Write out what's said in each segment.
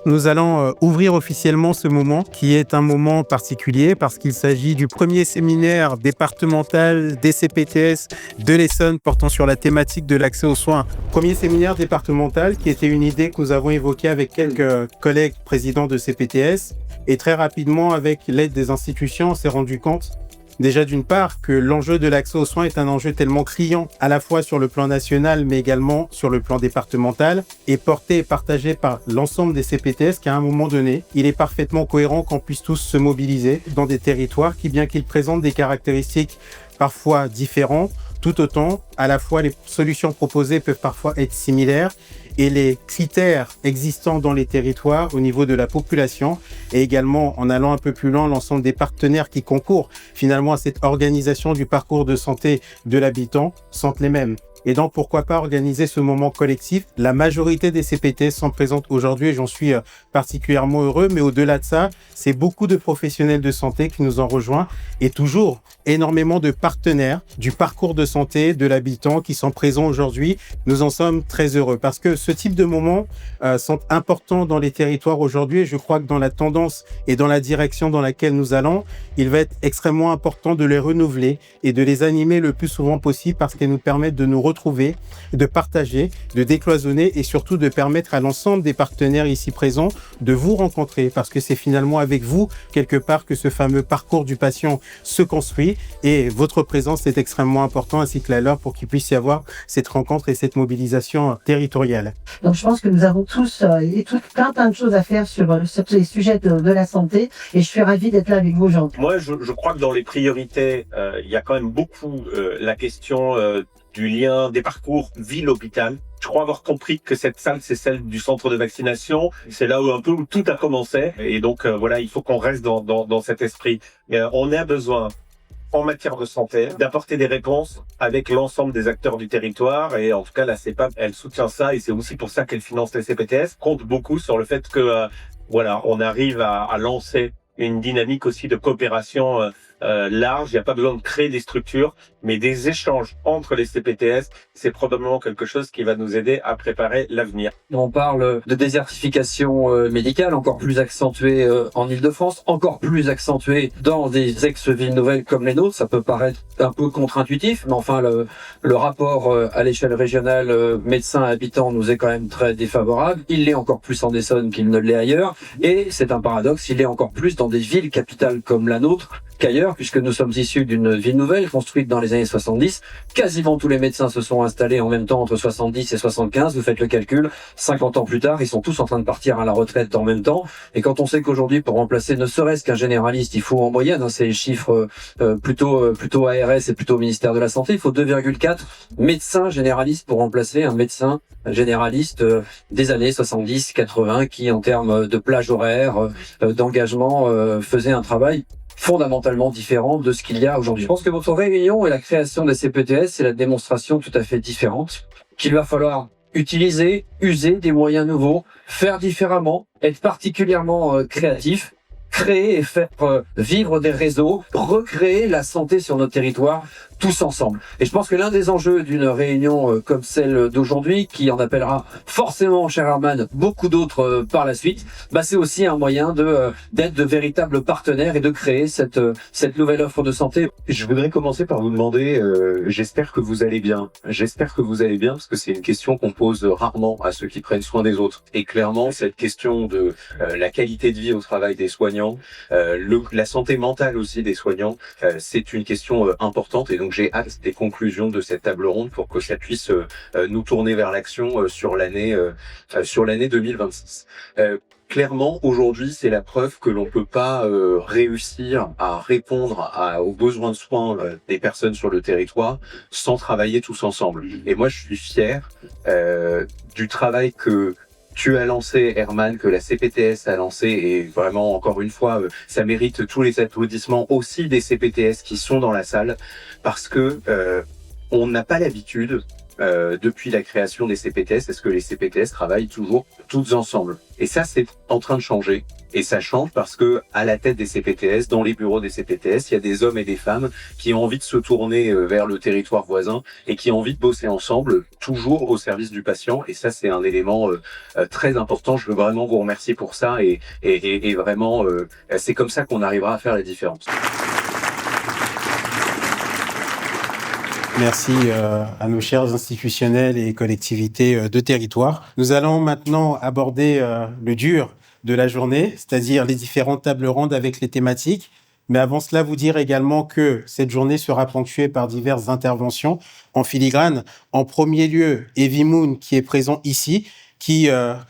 Nous allons ouvrir officiellement ce moment qui est un moment particulier parce qu'il s'agit du premier séminaire départemental des CPTS de l'Essonne portant sur la thématique de l'accès aux soins. Premier séminaire départemental qui était une idée que nous avons évoquée avec quelques collègues présidents de CPTS et très rapidement avec l'aide des institutions on s'est rendu compte déjà d'une part que l'enjeu de l'accès aux soins est un enjeu tellement criant à la fois sur le plan national mais également sur le plan départemental et porté et partagé par l'ensemble des CPTS qu'à un moment donné, il est parfaitement cohérent qu'on puisse tous se mobiliser dans des territoires qui, bien qu'ils présentent des caractéristiques parfois différentes, tout autant, à la fois les solutions proposées peuvent parfois être similaires et les critères existants dans les territoires au niveau de la population et également en allant un peu plus loin, l'ensemble des partenaires qui concourent finalement à cette organisation du parcours de santé de l'habitant sont les mêmes. Et donc, pourquoi pas organiser ce moment collectif? La majorité des CPTS sont présentes aujourd'hui et j'en suis particulièrement heureux. Mais au-delà de ça, c'est beaucoup de professionnels de santé qui nous ont rejoints et toujours énormément de partenaires du parcours de santé de l'habitant qui sont présents aujourd'hui. Nous en sommes très heureux parce que ce type de moments sont importants dans les territoires aujourd'hui et je crois que dans la tendance et dans la direction dans laquelle nous allons, il va être extrêmement important de les renouveler et de les animer le plus souvent possible parce qu'ils nous permettent de nous retrouver, de partager, de décloisonner et surtout de permettre à l'ensemble des partenaires ici présents de vous rencontrer parce que c'est finalement avec vous, quelque part, que ce fameux parcours du patient se construit et votre présence est extrêmement importante ainsi que la leur pour qu'il puisse y avoir cette rencontre et cette mobilisation territoriale. Donc je pense que nous avons tous plein de choses à faire sur les sujets de la santé et je suis ravie d'être là avec vous aujourd'hui. Moi, je crois que dans les priorités, il y a quand même beaucoup la question du lien des parcours ville-hôpital. Je crois avoir compris que cette salle, c'est celle du centre de vaccination. C'est là où tout a commencé. Et donc, voilà, il faut qu'on reste dans cet esprit. On a besoin, en matière de santé, d'apporter des réponses avec l'ensemble des acteurs du territoire. Et en tout cas, la CEPAM, elle soutient ça. Et c'est aussi pour ça qu'elle finance les CPTS. Compte beaucoup sur le fait que, voilà, on arrive à lancer une dynamique aussi de coopération large. Il n'y a pas besoin de créer des structures, mais des échanges entre les CPTS, c'est probablement quelque chose qui va nous aider à préparer l'avenir. On parle de désertification médicale, encore plus accentuée en Île-de-France, encore plus accentuée dans des ex-villes nouvelles comme les nôtres. Ça peut paraître un peu contre-intuitif, mais enfin le rapport à l'échelle régionale médecins-habitants nous est quand même très défavorable. Il l'est encore plus en Essonne qu'il ne l'est ailleurs, et c'est un paradoxe, il l'est encore plus dans des villes capitales comme la nôtre qu'ailleurs, puisque nous sommes issus d'une ville nouvelle construite dans les années 70. Quasiment tous les médecins se sont installés en même temps entre 70 et 75. Vous faites le calcul. 50 ans plus tard, ils sont tous en train de partir à la retraite en même temps. Et quand on sait qu'aujourd'hui, pour remplacer ne serait-ce qu'un généraliste, il faut en moyenne, c'est les chiffres plutôt ARS et plutôt ministère de la Santé, il faut 2,4 médecins généralistes pour remplacer un médecin généraliste des années 70-80 qui, en termes de plage horaire, d'engagement, faisait un travail fondamentalement différent de ce qu'il y a aujourd'hui. Je pense que votre réunion et la création des CPTS, c'est la démonstration tout à fait différente qu'il va falloir user des moyens nouveaux, faire différemment, être particulièrement créatif, créer et faire vivre des réseaux, recréer la santé sur notre territoire, tous ensemble. Et je pense que l'un des enjeux d'une réunion comme celle d'aujourd'hui, qui en appellera forcément, cher Herman, beaucoup d'autres par la suite, c'est aussi un moyen d'être de véritables partenaires et de créer cette nouvelle offre de santé. Je voudrais commencer par vous demander, j'espère que vous allez bien. J'espère que vous allez bien parce que c'est une question qu'on pose rarement à ceux qui prennent soin des autres. Et clairement, cette question de la qualité de vie au travail des soignants, la santé mentale aussi des soignants, c'est une question importante. Et donc, j'ai hâte des conclusions de cette table ronde pour que ça puisse nous tourner vers l'action sur l'année 2026. Clairement, aujourd'hui, c'est la preuve que l'on peut pas réussir à répondre aux besoins de soins des personnes sur le territoire sans travailler tous ensemble. Et moi, je suis fier du travail que tu as lancé, Herman, que la CPTS a lancé, et vraiment, encore une fois, ça mérite tous les applaudissements aussi des CPTS qui sont dans la salle, parce que on n'a pas l'habitude depuis la création des CPTS, est-ce que les CPTS travaillent toujours toutes ensemble? Et ça, c'est en train de changer. Et ça change parce que à la tête des CPTS, dans les bureaux des CPTS, il y a des hommes et des femmes qui ont envie de se tourner vers le territoire voisin et qui ont envie de bosser ensemble, toujours au service du patient. Et ça, c'est un élément très important. Je veux vraiment vous remercier pour ça et vraiment, c'est comme ça qu'on arrivera à faire la différence. Merci à nos chers institutionnels et collectivités de territoire. Nous allons maintenant aborder le dur de la journée, c'est-à-dire les différentes tables rondes avec les thématiques. Mais avant cela, vous dire également que cette journée sera ponctuée par diverses interventions en filigrane. En premier lieu, Evie Moon, qui est présent ici, qui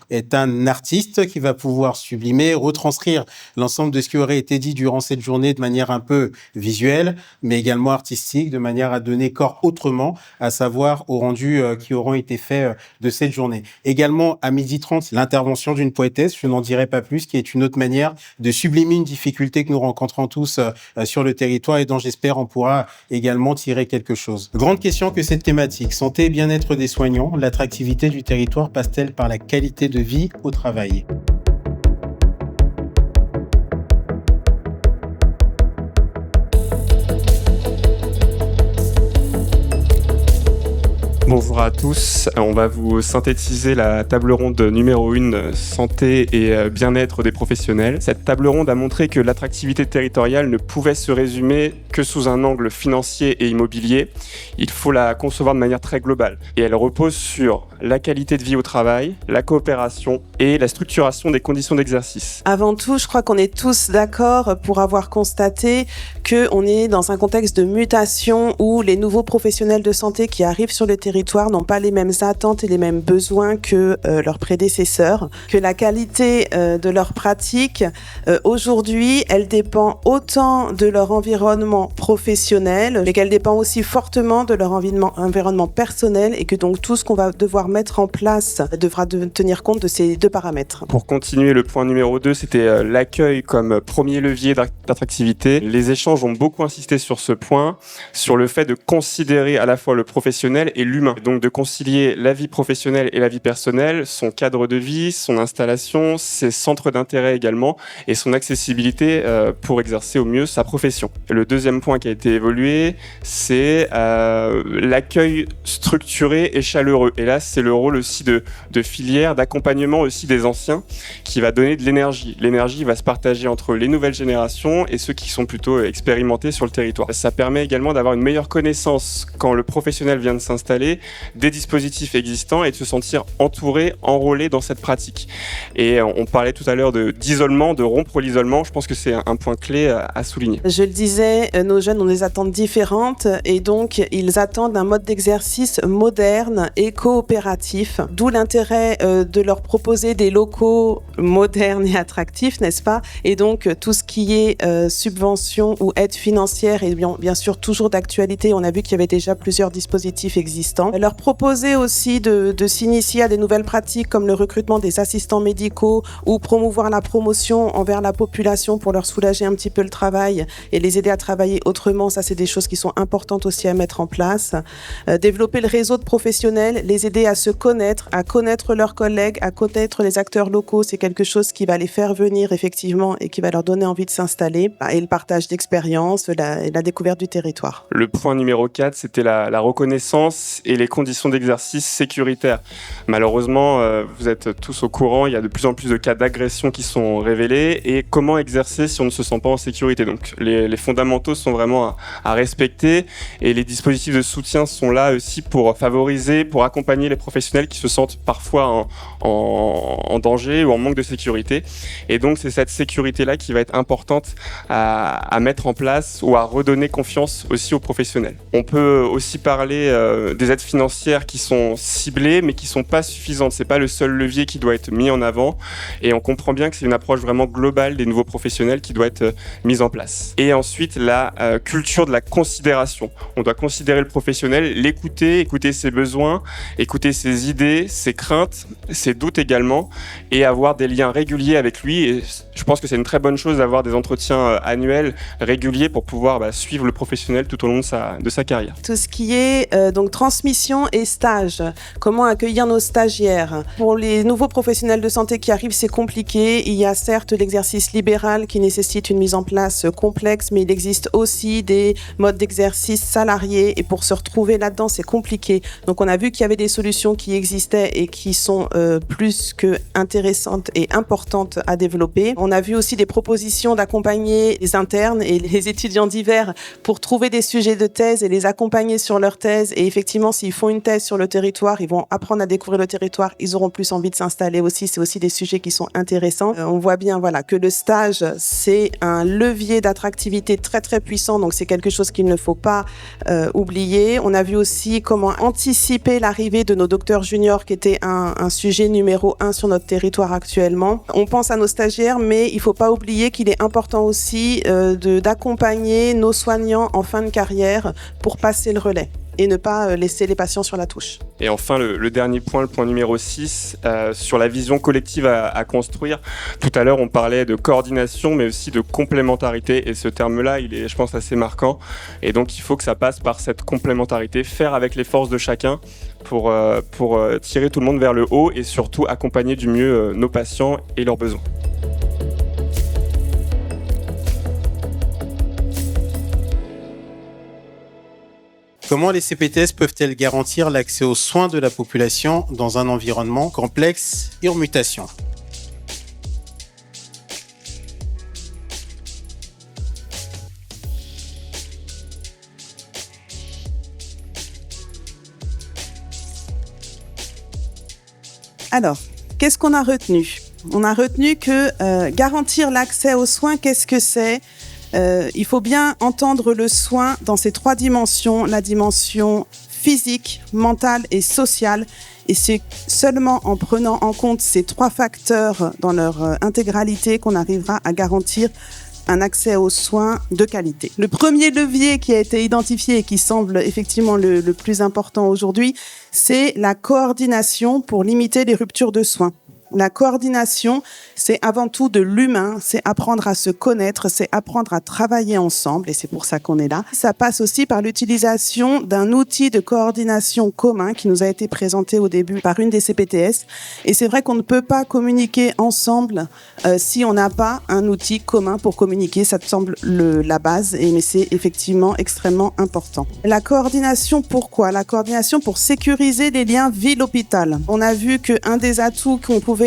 est un artiste qui va pouvoir sublimer, retranscrire l'ensemble de ce qui aurait été dit durant cette journée de manière un peu visuelle, mais également artistique, de manière à donner corps autrement, à savoir aux rendus qui auront été faits de cette journée. Également, à 12h30, l'intervention d'une poétesse, je n'en dirai pas plus, qui est une autre manière de sublimer une difficulté que nous rencontrons tous sur le territoire et dont j'espère on pourra également tirer quelque chose. Grande question que cette thématique, santé et bien-être des soignants, l'attractivité du territoire passe-t-elle par la qualité de vie au travail? Bonjour à tous, on va vous synthétiser la table ronde numéro 1, santé et bien-être des professionnels. Cette table ronde a montré que l'attractivité territoriale ne pouvait se résumer que sous un angle financier et immobilier. Il faut la concevoir de manière très globale et elle repose sur la qualité de vie au travail, la coopération et la structuration des conditions d'exercice. Avant tout, je crois qu'on est tous d'accord pour avoir constaté qu'on est dans un contexte de mutation où les nouveaux professionnels de santé qui arrivent sur le territoire n'ont pas les mêmes attentes et les mêmes besoins que leurs prédécesseurs, que la qualité de leur pratique, aujourd'hui, elle dépend autant de leur environnement professionnel, mais qu'elle dépend aussi fortement de leur environnement personnel et que donc tout ce qu'on va devoir mettre en place devra tenir compte de ces deux paramètres. Pour continuer, le point numéro 2, c'était l'accueil comme premier levier d'attractivité. Les échanges ont beaucoup insisté sur ce point, sur le fait de considérer à la fois le professionnel et l'humain. Donc de concilier la vie professionnelle et la vie personnelle, son cadre de vie, son installation, ses centres d'intérêt également et son accessibilité pour exercer au mieux sa profession. Le deuxième point qui a été évolué, c'est l'accueil structuré et chaleureux. Et là, c'est le rôle aussi de filière, d'accompagnement aussi des anciens qui va donner de l'énergie. L'énergie va se partager entre les nouvelles générations et ceux qui sont plutôt expérimentés sur le territoire. Ça permet également d'avoir une meilleure connaissance quand le professionnel vient de s'installer des dispositifs existants et de se sentir entouré, enrôlé dans cette pratique. Et on parlait tout à l'heure d'isolement, de rompre l'isolement. Je pense que c'est un point clé à souligner. Je le disais, nos jeunes ont des attentes différentes et donc ils attendent un mode d'exercice moderne et coopératif, d'où l'intérêt de leur proposer des locaux modernes et attractifs, n'est-ce pas? Et donc tout ce qui est subvention ou aide financière est bien sûr toujours d'actualité. On a vu qu'il y avait déjà plusieurs dispositifs existants. Leur proposer aussi de s'initier à des nouvelles pratiques comme le recrutement des assistants médicaux ou promouvoir la promotion envers la population pour leur soulager un petit peu le travail et les aider à travailler autrement. Ça, c'est des choses qui sont importantes aussi à mettre en place. Développer le réseau de professionnels, les aider à se connaître, à connaître leurs collègues, à connaître les acteurs locaux. C'est quelque chose qui va les faire venir effectivement et qui va leur donner envie de s'installer. Et le partage d'expériences, la découverte du territoire. Le point numéro 4, c'était la reconnaissance et les conditions d'exercice sécuritaires. Malheureusement, vous êtes tous au courant, il y a de plus en plus de cas d'agression qui sont révélés. Et comment exercer si on ne se sent pas en sécurité? Donc les fondamentaux sont vraiment à respecter et les dispositifs de soutien sont là aussi pour favoriser, pour accompagner les professionnels qui se sentent parfois en danger ou en manque de sécurité. Et donc c'est cette sécurité-là qui va être importante à mettre en place ou à redonner confiance aussi aux professionnels. On peut aussi parler des aides financières qui sont ciblées mais qui sont pas suffisantes. C'est pas le seul levier qui doit être mis en avant et on comprend bien que c'est une approche vraiment globale des nouveaux professionnels qui doit être mise en place. Et ensuite la culture de la considération. On doit considérer le professionnel, l'écouter, écouter ses besoins, écouter ses idées, ses craintes, ses doutes également et avoir des liens réguliers avec lui. Et je pense que c'est une très bonne chose d'avoir des entretiens annuels réguliers pour pouvoir suivre le professionnel tout au long de sa carrière. Tout ce qui est donc transmission transmission et stage. Comment accueillir nos stagiaires? Pour les nouveaux professionnels de santé qui arrivent, c'est compliqué. Il y a certes l'exercice libéral qui nécessite une mise en place complexe, mais il existe aussi des modes d'exercice salariés et pour se retrouver là-dedans, c'est compliqué. Donc on a vu qu'il y avait des solutions qui existaient et qui sont plus que intéressantes et importantes à développer. On a vu aussi des propositions d'accompagner les internes et les étudiants divers pour trouver des sujets de thèse et les accompagner sur leur thèse. Et effectivement, s'ils font une thèse sur le territoire, ils vont apprendre à découvrir le territoire, ils auront plus envie de s'installer aussi. C'est aussi des sujets qui sont intéressants. On voit bien que le stage, c'est un levier d'attractivité très très puissant, donc c'est quelque chose qu'il ne faut pas oublier. On a vu aussi comment anticiper l'arrivée de nos docteurs juniors, qui était un sujet numéro 1 sur notre territoire actuellement. On pense à nos stagiaires, mais il ne faut pas oublier qu'il est important aussi d'accompagner nos soignants en fin de carrière pour passer le relais et ne pas laisser les patients sur la touche. Et enfin, le dernier point, le point numéro 6, sur la vision collective à construire. Tout à l'heure, on parlait de coordination, mais aussi de complémentarité. Et ce terme-là, il est, je pense, assez marquant. Et donc, il faut que ça passe par cette complémentarité, faire avec les forces de chacun pour tirer tout le monde vers le haut et surtout accompagner du mieux nos patients et leurs besoins. Comment les CPTS peuvent-elles garantir l'accès aux soins de la population dans un environnement complexe et en mutation ? Alors, qu'est-ce qu'on a retenu ? On a retenu que garantir l'accès aux soins, qu'est-ce que c'est ? Il faut bien entendre le soin dans ces 3 dimensions, la dimension physique, mentale et sociale. Et c'est seulement en prenant en compte ces 3 facteurs dans leur intégralité qu'on arrivera à garantir un accès aux soins de qualité. Le premier levier qui a été identifié et qui semble effectivement le plus important aujourd'hui, c'est la coordination pour limiter les ruptures de soins. La coordination, c'est avant tout de l'humain, c'est apprendre à se connaître, c'est apprendre à travailler ensemble et c'est pour ça qu'on est là. Ça passe aussi par l'utilisation d'un outil de coordination commun qui nous a été présenté au début par une des CPTS. Et c'est vrai qu'on ne peut pas communiquer ensemble si on n'a pas un outil commun pour communiquer. Ça te semble la base, mais c'est effectivement extrêmement important. La coordination, pourquoi ? La coordination pour sécuriser les liens ville-hôpital. On a vu qu'un des atouts qu'on pouvait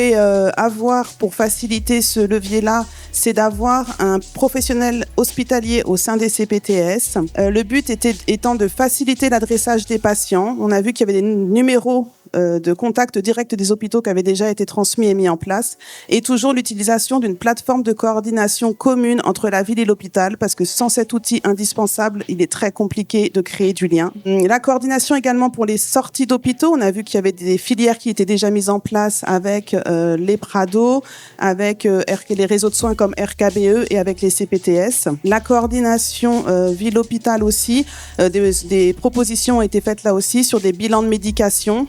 avoir pour faciliter ce levier-là, c'est d'avoir un professionnel hospitalier au sein des CPTS. Le but étant de faciliter l'adressage des patients. On a vu qu'il y avait des numéros de contact direct des hôpitaux qui avaient déjà été transmis et mis en place, et toujours l'utilisation d'une plateforme de coordination commune entre la ville et l'hôpital, parce que sans cet outil indispensable, il est très compliqué de créer du lien. La coordination également pour les sorties d'hôpitaux. On a vu qu'il y avait des filières qui étaient déjà mises en place avec les Prado, avec les réseaux de soins comme RKBE et avec les CPTS. La coordination ville-hôpital aussi, des propositions ont été faites là aussi sur des bilans de médication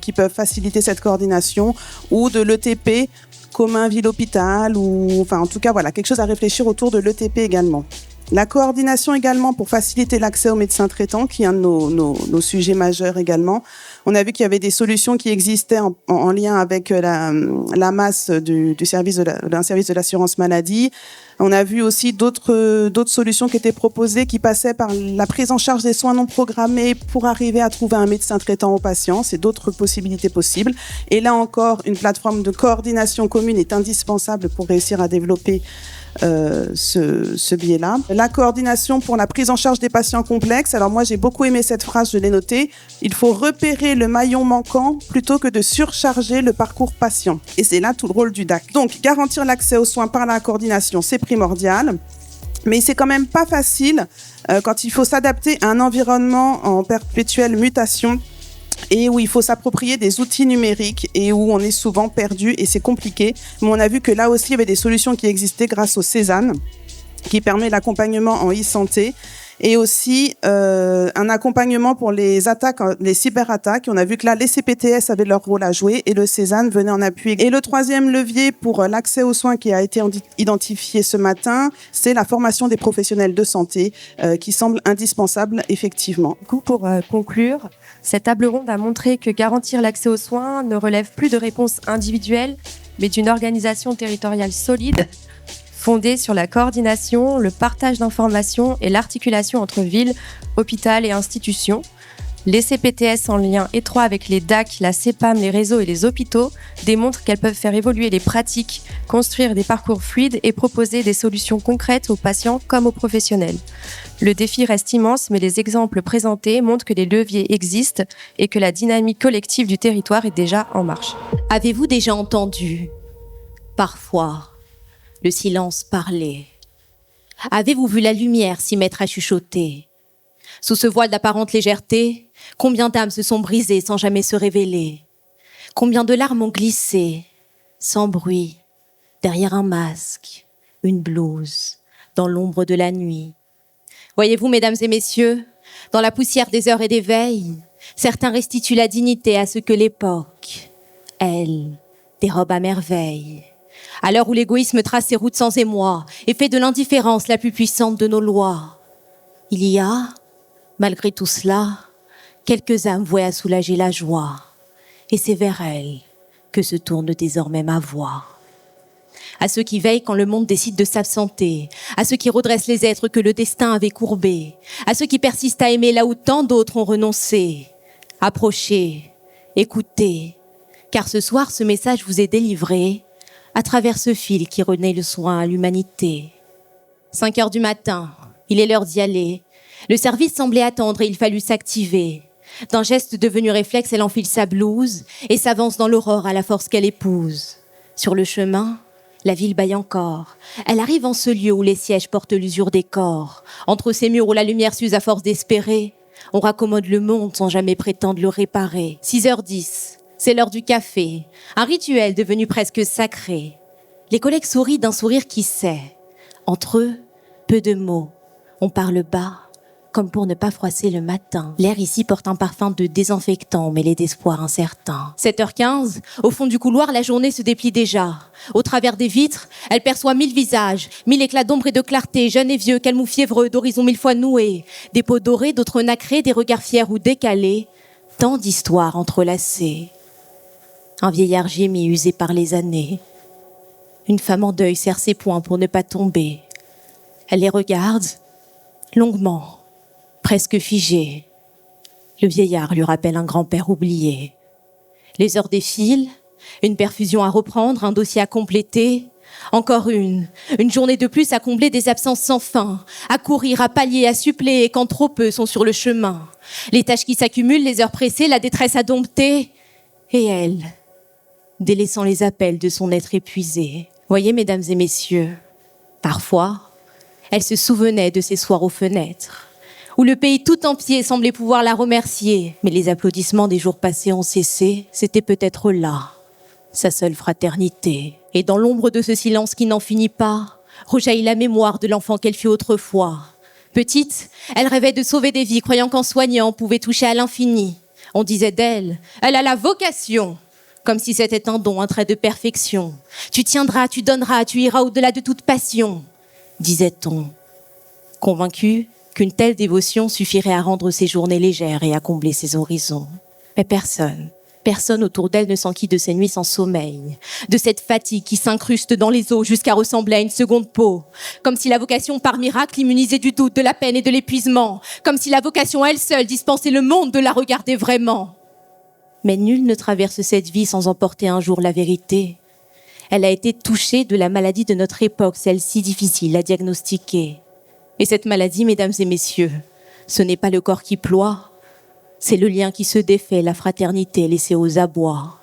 qui peuvent faciliter cette coordination, ou de l'ETP commun ville-hôpital, ou en tout cas quelque chose à réfléchir autour de l'ETP également. La coordination également pour faciliter l'accès aux médecins traitants, qui est un de nos sujets majeurs également. On a vu qu'il y avait des solutions qui existaient en lien avec la masse d'un service de l'assurance maladie. On a vu aussi d'autres solutions qui étaient proposées, qui passaient par la prise en charge des soins non programmés pour arriver à trouver un médecin traitant aux patients. C'est d'autres possibilités possibles. Et là encore, une plateforme de coordination commune est indispensable pour réussir à développer ce biais-là. La coordination pour la prise en charge des patients complexes. Alors moi, j'ai beaucoup aimé cette phrase, je l'ai notée. Il faut repérer le maillon manquant plutôt que de surcharger le parcours patient. Et c'est là tout le rôle du DAC. Donc, garantir l'accès aux soins par la coordination, c'est primordial. Mais c'est quand même pas facile quand il faut s'adapter à un environnement en perpétuelle mutation et où il faut s'approprier des outils numériques et où on est souvent perdu et c'est compliqué. Mais on a vu que là aussi, il y avait des solutions qui existaient grâce au Cézanne, qui permet l'accompagnement en e-santé et aussi un accompagnement pour les attaques, les cyberattaques. On a vu que là, les CPTS avaient leur rôle à jouer et le Cézanne venait en appui. Et le troisième levier pour l'accès aux soins qui a été identifié ce matin, c'est la formation des professionnels de santé qui semble indispensable effectivement. Du coup, pour conclure, cette table ronde a montré que garantir l'accès aux soins ne relève plus de réponses individuelles, mais d'une organisation territoriale solide, fondée sur la coordination, le partage d'informations et l'articulation entre villes, hôpitaux et institutions. Les CPTS en lien étroit avec les DAC, la CEPAM, les réseaux et les hôpitaux démontrent qu'elles peuvent faire évoluer les pratiques, construire des parcours fluides et proposer des solutions concrètes aux patients comme aux professionnels. Le défi reste immense, mais les exemples présentés montrent que les leviers existent et que la dynamique collective du territoire est déjà en marche. Avez-vous déjà entendu, parfois, le silence parler? Avez-vous vu la lumière s'y mettre à chuchoter? Sous ce voile d'apparente légèreté, combien d'âmes se sont brisées sans jamais se révéler? Combien de larmes ont glissé, sans bruit, derrière un masque, une blouse, dans l'ombre de la nuit? Voyez-vous, mesdames et messieurs, dans la poussière des heures et des veilles, certains restituent la dignité à ce que l'époque, elle, dérobe à merveille. À l'heure où l'égoïsme trace ses routes sans émoi et fait de l'indifférence la plus puissante de nos lois, il y a, malgré tout cela, quelques âmes vouées à soulager la joie. Et c'est vers elles que se tourne désormais ma voix. À ceux qui veillent quand le monde décide de s'absenter, à ceux qui redressent les êtres que le destin avait courbés, à ceux qui persistent à aimer là où tant d'autres ont renoncé. Approchez, écoutez, car ce soir ce message vous est délivré à travers ce fil qui renaît le soin à l'humanité. 5 heures du matin, il est l'heure d'y aller. Le service semblait attendre et il fallut s'activer. D'un geste devenu réflexe, elle enfile sa blouse et s'avance dans l'aurore à la force qu'elle épouse. Sur le chemin, la ville bâille encore. Elle arrive en ce lieu où les sièges portent l'usure des corps. Entre ces murs où la lumière s'use à force d'espérer, on raccommode le monde sans jamais prétendre le réparer. 6h10, c'est l'heure du café. Un rituel devenu presque sacré. Les collègues sourient d'un sourire qui sait. Entre eux, peu de mots. On parle bas, comme pour ne pas froisser le matin. L'air ici porte un parfum de désinfectant, mêlé d'espoir incertain. 7h15, au fond du couloir, la journée se déplie déjà. Au travers des vitres, elle perçoit 1000 visages, 1000 éclats d'ombre et de clarté, jeunes et vieux, calmes ou fiévreux, d'horizons 1000 fois noués. Des peaux dorées, d'autres nacrées, des regards fiers ou décalés. Tant d'histoires entrelacées. Un vieillard gémit, usé par les années. Une femme en deuil serre ses poings pour ne pas tomber. Elle les regarde, longuement, presque figée. Le vieillard lui rappelle un grand-père oublié. Les heures défilent, une perfusion à reprendre, un dossier à compléter. Encore une journée de plus à combler des absences sans fin, à courir, à pallier, à suppléer quand trop peu sont sur le chemin. Les tâches qui s'accumulent, les heures pressées, la détresse à dompter. Et elle, délaissant les appels de son être épuisé. Voyez, mesdames et messieurs, parfois, elle se souvenait de ces soirs aux fenêtres, où le pays tout entier semblait pouvoir la remercier. Mais les applaudissements des jours passés ont cessé, c'était peut-être là, sa seule fraternité. Et dans l'ombre de ce silence qui n'en finit pas, rejaillit la mémoire de l'enfant qu'elle fut autrefois. Petite, elle rêvait de sauver des vies, croyant qu'en soignant, on pouvait toucher à l'infini. On disait d'elle, elle a la vocation, comme si c'était un don, un trait de perfection. Tu tiendras, tu donneras, tu iras au-delà de toute passion, disait-on. Convaincue qu'une telle dévotion suffirait à rendre ses journées légères et à combler ses horizons. Mais personne autour d'elle ne s'enquit de ces nuits sans sommeil, de cette fatigue qui s'incruste dans les os jusqu'à ressembler à une seconde peau, comme si la vocation par miracle immunisait du doute, de la peine et de l'épuisement, comme si la vocation elle seule dispensait le monde de la regarder vraiment. Mais nul ne traverse cette vie sans emporter un jour la vérité. Elle a été touchée de la maladie de notre époque, celle si difficile à diagnostiquer. Et cette maladie, mesdames et messieurs, ce n'est pas le corps qui ploie, c'est le lien qui se défait, la fraternité laissée aux abois.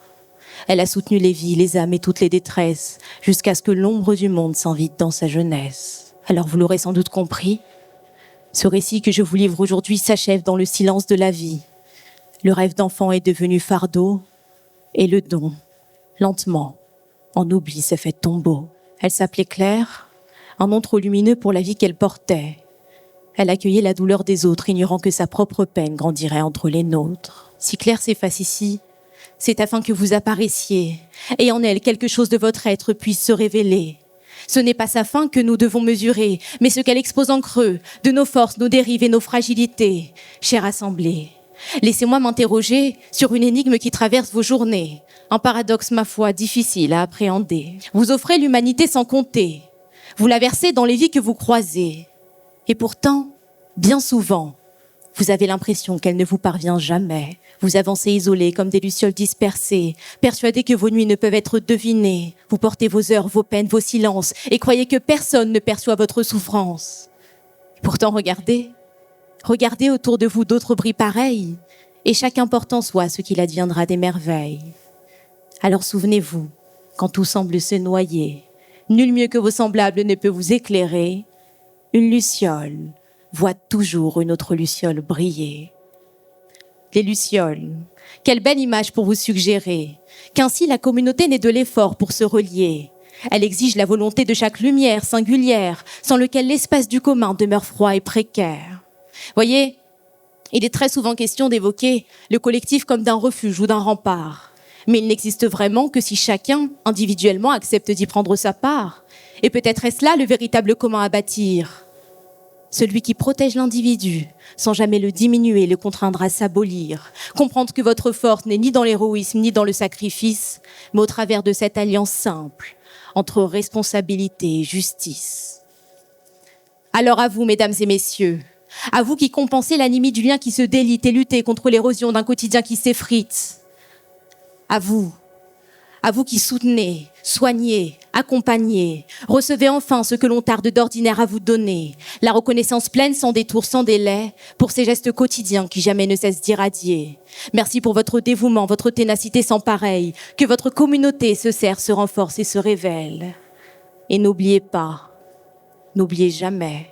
Elle a soutenu les vies, les âmes et toutes les détresses, jusqu'à ce que l'ombre du monde s'invite dans sa jeunesse. Alors vous l'aurez sans doute compris, ce récit que je vous livre aujourd'hui s'achève dans le silence de la vie. Le rêve d'enfant est devenu fardeau, et le don, lentement, en oubli s'est fait tombeau. Elle s'appelait Claire, un nom trop lumineux pour la vie qu'elle portait. Elle accueillait la douleur des autres, ignorant que sa propre peine grandirait entre les nôtres. Si Claire s'efface ici, c'est afin que vous apparaissiez, et en elle quelque chose de votre être puisse se révéler. Ce n'est pas sa fin que nous devons mesurer, mais ce qu'elle expose en creux, de nos forces, nos dérives et nos fragilités. Chère assemblée, laissez-moi m'interroger sur une énigme qui traverse vos journées. Un paradoxe, ma foi, difficile à appréhender. Vous offrez l'humanité sans compter. Vous la versez dans les vies que vous croisez. Et pourtant, bien souvent, vous avez l'impression qu'elle ne vous parvient jamais. Vous avancez isolés comme des lucioles dispersées, persuadés que vos nuits ne peuvent être devinées. Vous portez vos heures, vos peines, vos silences et croyez que personne ne perçoit votre souffrance. Et pourtant, regardez autour de vous d'autres brillent pareils et chacun porte en soi ce qu'il adviendra des merveilles. Alors souvenez-vous, quand tout semble se noyer, nul mieux que vos semblables ne peut vous éclairer. Une luciole voit toujours une autre luciole briller. Les lucioles, quelle belle image pour vous suggérer qu'ainsi la communauté n'est de l'effort pour se relier. Elle exige la volonté de chaque lumière singulière, sans lequel l'espace du commun demeure froid et précaire. Voyez, il est très souvent question d'évoquer le collectif comme d'un refuge ou d'un rempart. Mais il n'existe vraiment que si chacun, individuellement, accepte d'y prendre sa part. Et peut-être est-ce là le véritable commun à bâtir. Celui qui protège l'individu, sans jamais le diminuer, le contraindre à s'abolir. Comprendre que votre force n'est ni dans l'héroïsme, ni dans le sacrifice, mais au travers de cette alliance simple, entre responsabilité et justice. Alors à vous, mesdames et messieurs, à vous qui compensez l'anémie du lien qui se délite et luttez contre l'érosion d'un quotidien qui s'effrite. À vous qui soutenez, soignez, accompagnez, recevez enfin ce que l'on tarde d'ordinaire à vous donner, la reconnaissance pleine sans détour, sans délai, pour ces gestes quotidiens qui jamais ne cessent d'irradier. Merci pour votre dévouement, votre ténacité sans pareil, que votre communauté se serre, se renforce et se révèle. Et n'oubliez pas, n'oubliez jamais,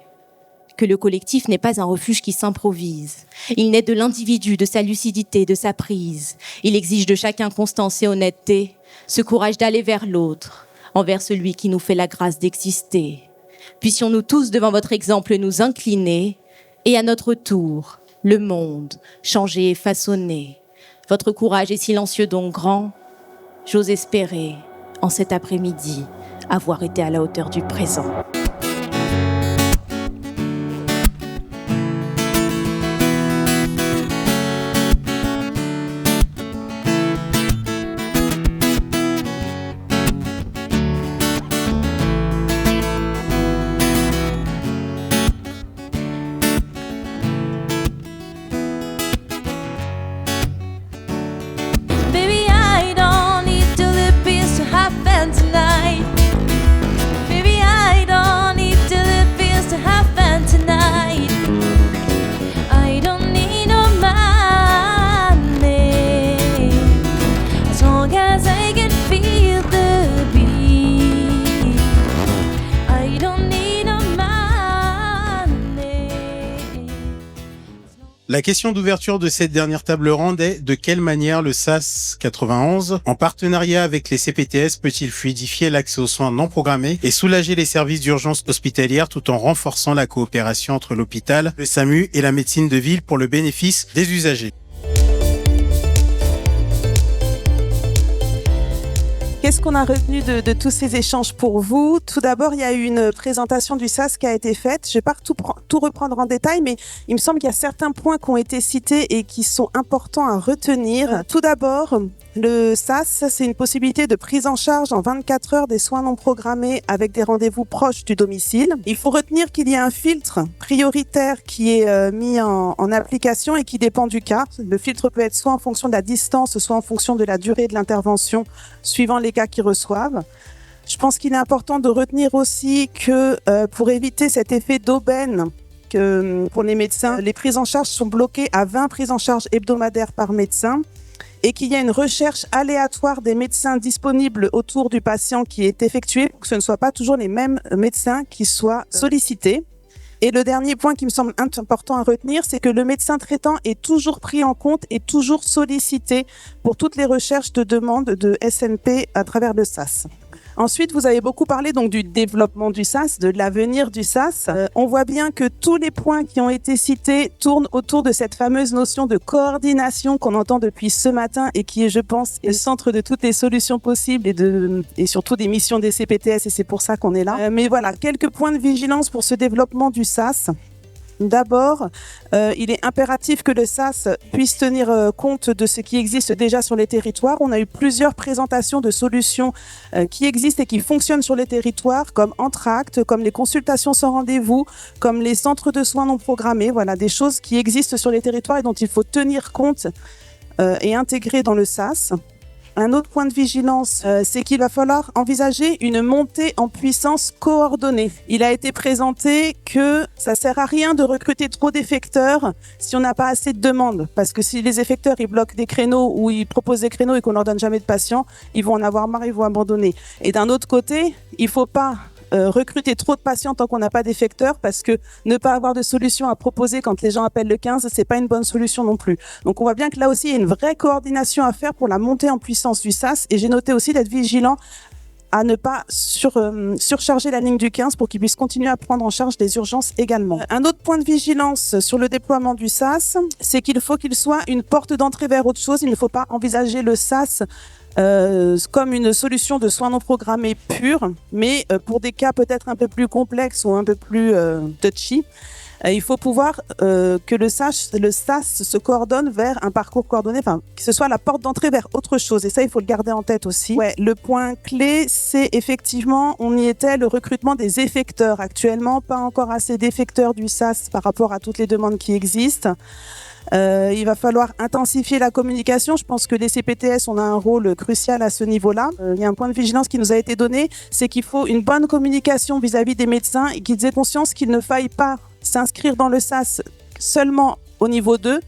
que le collectif n'est pas un refuge qui s'improvise. Il naît de l'individu, de sa lucidité, de sa prise. Il exige de chacun constance et honnêteté, ce courage d'aller vers l'autre, envers celui qui nous fait la grâce d'exister. Puissions-nous tous, devant votre exemple, nous incliner, et à notre tour, le monde, changer et façonner. Votre courage est silencieux donc grand. J'ose espérer, en cet après-midi, avoir été à la hauteur du présent. La question d'ouverture de cette dernière table ronde est de quelle manière le SAS 91, en partenariat avec les CPTS, peut-il fluidifier l'accès aux soins non programmés et soulager les services d'urgence hospitalière tout en renforçant la coopération entre l'hôpital, le SAMU et la médecine de ville pour le bénéfice des usagers. Qu'est-ce qu'on a retenu de tous ces échanges pour vous? Tout d'abord, il y a eu une présentation du SAS qui a été faite. Je ne vais pas tout reprendre en détail, mais il me semble qu'il y a certains points qui ont été cités et qui sont importants à retenir. Tout d'abord, le SAS, c'est une possibilité de prise en charge en 24 heures des soins non programmés avec des rendez-vous proches du domicile. Il faut retenir qu'il y a un filtre prioritaire qui est mis en application et qui dépend du cas. Le filtre peut être soit en fonction de la distance, soit en fonction de la durée de l'intervention, suivant les cas qu'ils reçoivent. Je pense qu'il est important de retenir aussi que pour éviter cet effet d'aubaine, que pour les médecins, les prises en charge sont bloquées à 20 prises en charge hebdomadaires par médecin et qu'il y a une recherche aléatoire des médecins disponibles autour du patient qui est effectuée pour que ce ne soient pas toujours les mêmes médecins qui soient sollicités. Et le dernier point qui me semble important à retenir, c'est que le médecin traitant est toujours pris en compte et toujours sollicité pour toutes les recherches de demande de SNP à travers le SAS. Ensuite, vous avez beaucoup parlé donc du développement du SAS, de l'avenir du SAS. On voit bien que tous les points qui ont été cités tournent autour de cette fameuse notion de coordination qu'on entend depuis ce matin et qui est, je pense, le centre de toutes les solutions possibles et surtout des missions des CPTS, et c'est pour ça qu'on est là. Mais voilà, quelques points de vigilance pour ce développement du SAS. D'abord, il est impératif que le SAS puisse tenir compte de ce qui existe déjà sur les territoires. On a eu plusieurs présentations de solutions qui existent et qui fonctionnent sur les territoires, comme Entracte, comme les consultations sans rendez-vous, comme les centres de soins non programmés. Voilà, des choses qui existent sur les territoires et dont il faut tenir compte et intégrer dans le SAS. Un autre point de vigilance, c'est qu'il va falloir envisager une montée en puissance coordonnée. Il a été présenté que ça sert à rien de recruter trop d'effecteurs si on n'a pas assez de demandes. Parce que si les effecteurs, ils bloquent des créneaux ou ils proposent des créneaux et qu'on leur donne jamais de patients, ils vont en avoir marre, ils vont abandonner. Et d'un autre côté, il faut pas recruter trop de patients tant qu'on n'a pas d'effecteurs, parce que ne pas avoir de solution à proposer quand les gens appellent le 15, c'est pas une bonne solution non plus. Donc on voit bien que là aussi il y a une vraie coordination à faire pour la montée en puissance du SAS, et j'ai noté aussi d'être vigilant à ne pas surcharger la ligne du 15 pour qu'ils puissent continuer à prendre en charge les urgences également. Un autre point de vigilance sur le déploiement du SAS, c'est qu'il faut qu'il soit une porte d'entrée vers autre chose. Il ne faut pas envisager le SAS comme une solution de soins non programmés pure, mais pour des cas peut-être un peu plus complexes ou un peu plus touchy, il faut pouvoir que le SAS se coordonne vers un parcours coordonné, enfin que ce soit la porte d'entrée vers autre chose, et ça il faut le garder en tête aussi. Ouais, le point clé, c'est effectivement, on y était, le recrutement des effecteurs. Actuellement, pas encore assez d'effecteurs du SAS par rapport à toutes les demandes qui existent. Il va falloir intensifier la communication. Je pense que les CPTS, on a un rôle crucial à ce niveau-là. Il y a un point de vigilance qui nous a été donné, c'est qu'il faut une bonne communication vis-à-vis des médecins et qu'ils aient conscience qu'il ne faille pas s'inscrire dans le SAS seulement au niveau 2,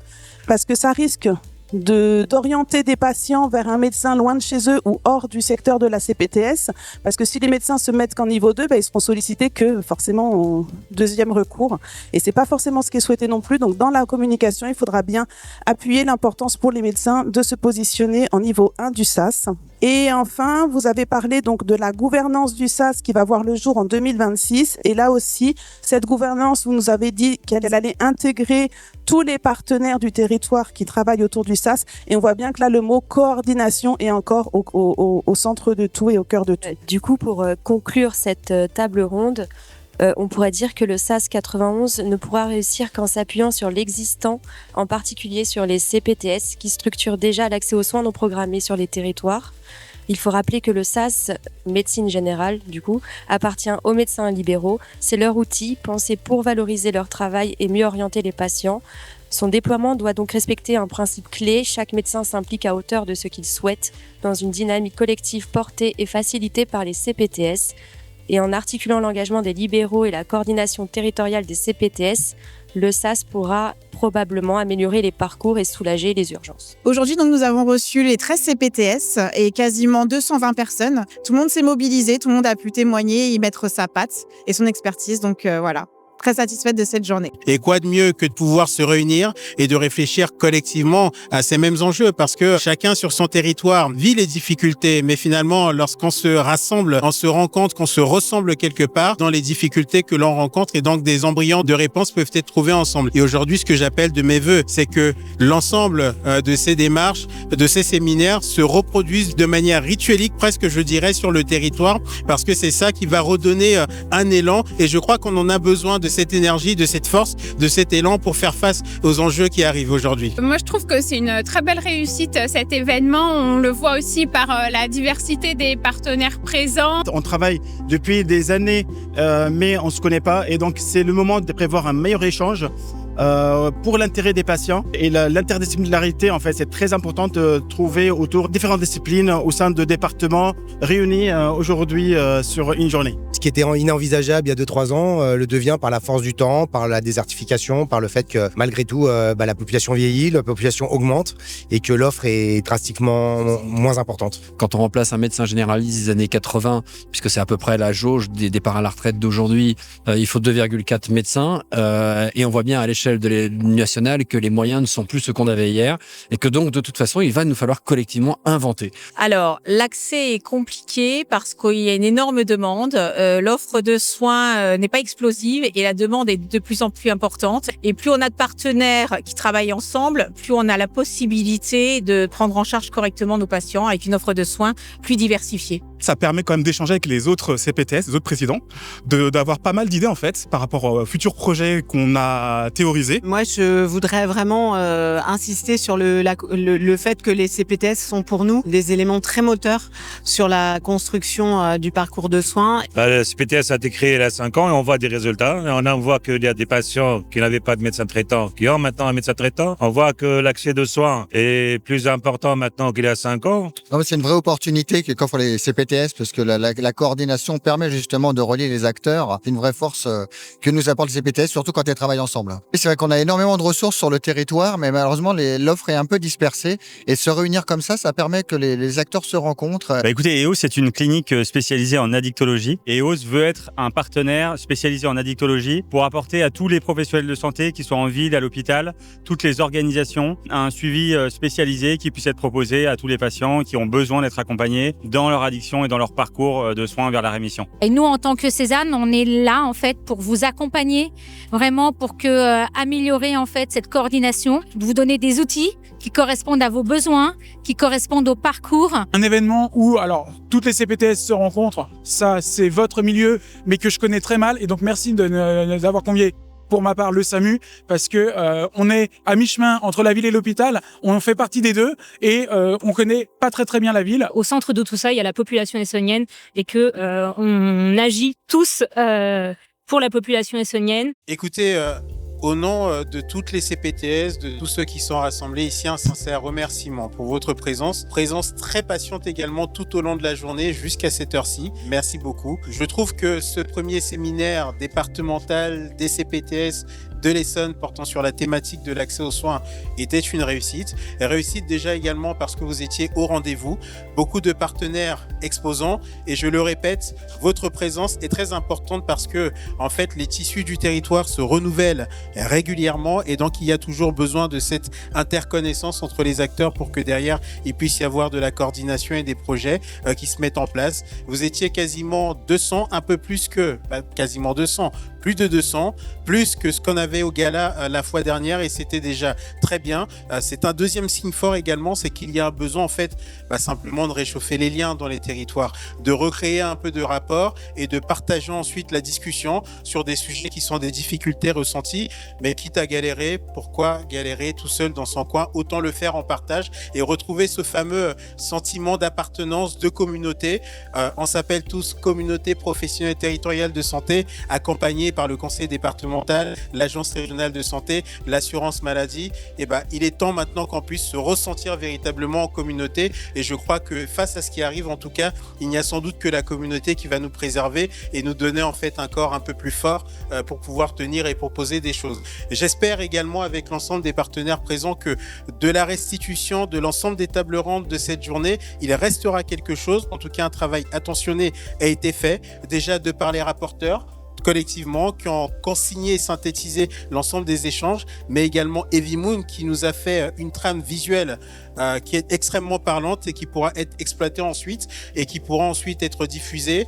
parce que ça risque d'orienter des patients vers un médecin loin de chez eux ou hors du secteur de la CPTS, parce que si les médecins se mettent qu'en niveau 2, ils seront sollicités que forcément au deuxième recours, et c'est pas forcément ce qui est souhaité non plus. Donc dans la communication, il faudra bien appuyer l'importance pour les médecins de se positionner en niveau 1 du SAS. Et enfin, vous avez parlé donc de la gouvernance du SAS qui va voir le jour en 2026. Et là aussi, cette gouvernance, vous nous avez dit qu'elle allait intégrer tous les partenaires du territoire qui travaillent autour du SAS. Et on voit bien que là, le mot coordination est encore au centre de tout et au cœur de tout. Du coup, pour conclure cette table ronde, on pourrait dire que le SAS 91 ne pourra réussir qu'en s'appuyant sur l'existant, en particulier sur les CPTS, qui structurent déjà l'accès aux soins non programmés sur les territoires. Il faut rappeler que le SAS, médecine générale, du coup, appartient aux médecins libéraux. C'est leur outil, pensé pour valoriser leur travail et mieux orienter les patients. Son déploiement doit donc respecter un principe clé. Chaque médecin s'implique à hauteur de ce qu'il souhaite, dans une dynamique collective portée et facilitée par les CPTS. Et en articulant l'engagement des libéraux et la coordination territoriale des CPTS, le SAS pourra probablement améliorer les parcours et soulager les urgences. Aujourd'hui, donc, nous avons reçu les 13 CPTS et quasiment 220 personnes. Tout le monde s'est mobilisé, tout le monde a pu témoigner, y mettre sa patte et son expertise. Donc voilà. Très satisfaite de cette journée. Et quoi de mieux que de pouvoir se réunir et de réfléchir collectivement à ces mêmes enjeux, parce que chacun sur son territoire vit les difficultés, mais finalement, lorsqu'on se rassemble, on se rend compte qu'on se ressemble quelque part dans les difficultés que l'on rencontre, et donc des embryons de réponses peuvent être trouvés ensemble. Et aujourd'hui, ce que j'appelle de mes vœux, c'est que l'ensemble de ces démarches, de ces séminaires se reproduisent de manière rituelique, presque je dirais, sur le territoire, parce que c'est ça qui va redonner un élan, et je crois qu'on en a besoin de cette énergie, de cette force, de cet élan pour faire face aux enjeux qui arrivent aujourd'hui. Moi, je trouve que c'est une très belle réussite, cet événement. On le voit aussi par la diversité des partenaires présents. On travaille depuis des années, mais on ne se connaît pas. Et donc, c'est le moment de prévoir un meilleur échange pour l'intérêt des patients. Et l'interdisciplinarité, en fait, c'est très important de trouver autour différentes disciplines au sein de départements réunis aujourd'hui sur une journée. Ce qui était inenvisageable il y a 2-3 ans le devient par la force du temps, par la désertification, par le fait que malgré tout la population vieillit, la population augmente et que l'offre est drastiquement moins importante. Quand on remplace un médecin généraliste des années 80, puisque c'est à peu près la jauge des départs à la retraite d'aujourd'hui, il faut 2,4 médecins et on voit bien à l'échelle l'échelle de l'Union nationale, que les moyens ne sont plus ceux qu'on avait hier, et que donc, de toute façon, il va nous falloir collectivement inventer. Alors, l'accès est compliqué parce qu'il y a une énorme demande. L'offre de soins n'est pas explosive et la demande est de plus en plus importante. Et plus on a de partenaires qui travaillent ensemble, plus on a la possibilité de prendre en charge correctement nos patients avec une offre de soins plus diversifiée. Ça permet quand même d'échanger avec les autres CPTS, les autres présidents, d'avoir pas mal d'idées en fait par rapport aux futurs projets qu'on a théorisés. Moi, je voudrais vraiment insister sur le fait que les CPTS sont pour nous des éléments très moteurs sur la construction du parcours de soins. Le CPTS a été créé il y a 5 ans et on voit des résultats. On voit qu'il y a des patients qui n'avaient pas de médecin traitant qui ont maintenant un médecin traitant. On voit que l'accès de soins est plus important maintenant qu'il y a 5 ans. Non, c'est une vraie opportunité qu'offrent les CPTS parce que la coordination permet justement de relier les acteurs. C'est une vraie force que nous apporte les CPTS, surtout quand elles travaillent ensemble. Et c'est vrai qu'on a énormément de ressources sur le territoire, mais malheureusement l'offre est un peu dispersée. Et se réunir comme ça permet que les acteurs se rencontrent. Écoutez, EOS c'est une clinique spécialisée en addictologie. Et EOS veut être un partenaire spécialisé en addictologie pour apporter à tous les professionnels de santé qui sont en ville, à l'hôpital, toutes les organisations, un suivi spécialisé qui puisse être proposé à tous les patients qui ont besoin d'être accompagnés dans leur addiction et dans leur parcours de soins vers la rémission. Et nous, en tant que Cézanne, on est là en fait pour vous accompagner, vraiment pour améliorer en fait cette coordination, vous donner des outils qui correspondent à vos besoins, qui correspondent au parcours. Un événement où toutes les CPTS se rencontrent, ça c'est votre milieu, mais que je connais très mal, et donc merci d'avoir convié. Pour ma part, le SAMU, parce que on est à mi-chemin entre la ville et l'hôpital. On fait partie des deux et on connaît pas très bien la ville. Au centre de tout ça, il y a la population essonnienne et que on agit tous pour la population essonnienne. Écoutez, au nom de toutes les CPTS, de tous ceux qui sont rassemblés ici, un sincère remerciement pour votre présence. Présence très patiente également tout au long de la journée jusqu'à cette heure-ci. Merci beaucoup. Je trouve que ce premier séminaire départemental des CPTS de l'Essonne portant sur la thématique de l'accès aux soins était une réussite. Réussite déjà également parce que vous étiez au rendez-vous. Beaucoup de partenaires exposants et je le répète, votre présence est très importante parce que en fait les tissus du territoire se renouvellent régulièrement et donc il y a toujours besoin de cette interconnaissance entre les acteurs pour que derrière il puisse y avoir de la coordination et des projets qui se mettent en place. Vous étiez quasiment 200, un peu plus que quasiment 200, plus de 200, plus que ce qu'on avait au gala la fois dernière et c'était déjà très bien. C'est un deuxième signe fort également, c'est qu'il y a un besoin en fait simplement de réchauffer les liens dans les territoires, de recréer un peu de rapport et de partager ensuite la discussion sur des sujets qui sont des difficultés ressenties, mais quitte à galérer, pourquoi galérer tout seul dans son coin, autant le faire en partage et retrouver ce fameux sentiment d'appartenance, de communauté. On s'appelle tous communauté professionnelle territoriale de santé, accompagnée par le conseil départemental, l'agence régionale de santé, l'assurance maladie. Et il est temps maintenant qu'on puisse se ressentir véritablement en communauté et je crois que face à ce qui arrive en tout cas, il n'y a sans doute que la communauté qui va nous préserver et nous donner en fait un corps un peu plus fort pour pouvoir tenir et proposer des choses. J'espère également avec l'ensemble des partenaires présents que de la restitution de l'ensemble des tables rondes de cette journée, il restera quelque chose. En tout cas, un travail attentionné a été fait déjà de par les rapporteurs collectivement, qui ont consigné et synthétisé l'ensemble des échanges, mais également Evie Moon qui nous a fait une trame visuelle qui est extrêmement parlante et qui pourra être exploitée ensuite et qui pourra ensuite être diffusée.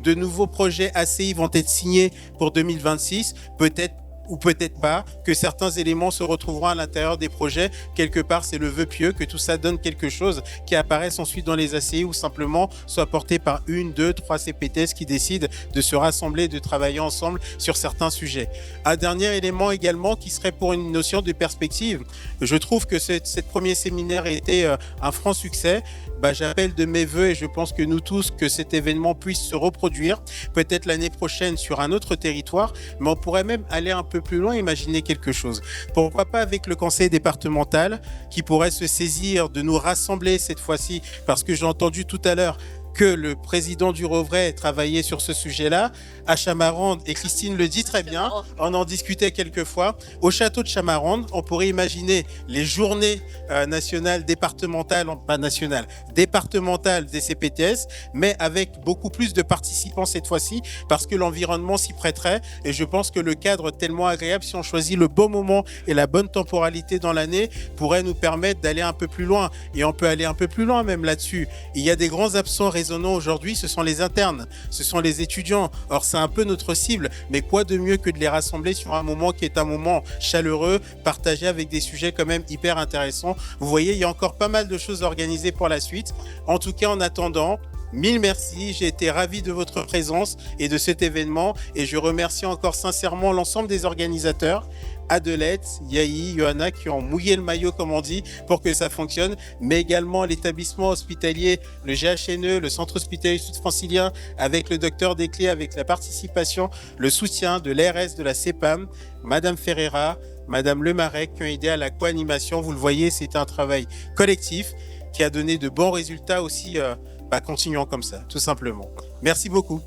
De nouveaux projets ACI vont être signés pour 2026, peut-être ou peut-être pas, que certains éléments se retrouveront à l'intérieur des projets. Quelque part, c'est le vœu pieux que tout ça donne quelque chose qui apparaisse ensuite dans les ACI ou simplement soit porté par 1, 2, 3 CPTS qui décident de se rassembler, de travailler ensemble sur certains sujets. Un dernier élément également qui serait pour une notion de perspective. Je trouve que ce premier séminaire a été un franc succès. J'appelle de mes voeux et je pense que nous tous, que cet événement puisse se reproduire, peut-être l'année prochaine sur un autre territoire, mais on pourrait même aller un peu plus loin, imaginer quelque chose. Pourquoi pas avec le conseil départemental qui pourrait se saisir de nous rassembler cette fois-ci, parce que j'ai entendu tout à l'heure que le président du Rouvray travaillait sur ce sujet-là. À Chamarande, et Christine le dit très bien, on en discutait quelques fois. Au château de Chamarande, on pourrait imaginer les journées nationales, départementales, pas nationales, départementales des CPTS, mais avec beaucoup plus de participants cette fois-ci, parce que l'environnement s'y prêterait. Et je pense que le cadre tellement agréable, si on choisit le bon moment et la bonne temporalité dans l'année, pourrait nous permettre d'aller un peu plus loin. Et on peut aller un peu plus loin même là-dessus. Il y a des grands absents résonnants aujourd'hui, ce sont les internes, ce sont les étudiants. Or, c'est un peu notre cible, mais quoi de mieux que de les rassembler sur un moment qui est un moment chaleureux, partagé avec des sujets quand même hyper intéressants. Vous voyez, il y a encore pas mal de choses organisées pour la suite. En tout cas, en attendant, mille merci, j'ai été ravi de votre présence et de cet événement, et je remercie encore sincèrement l'ensemble des organisateurs, Adelette, Yahi, Johanna, qui ont mouillé le maillot, comme on dit, pour que ça fonctionne, mais également l'établissement hospitalier, le GHNE, le centre hospitalier sud-francilien, avec le docteur Desclés, avec la participation, le soutien de l'ARS, de la CEPAM, Madame Ferreira, Madame Lemarec, qui ont aidé à la co-animation. Vous le voyez, c'est un travail collectif qui a donné de bons résultats aussi. Continuons comme ça, tout simplement. Merci beaucoup.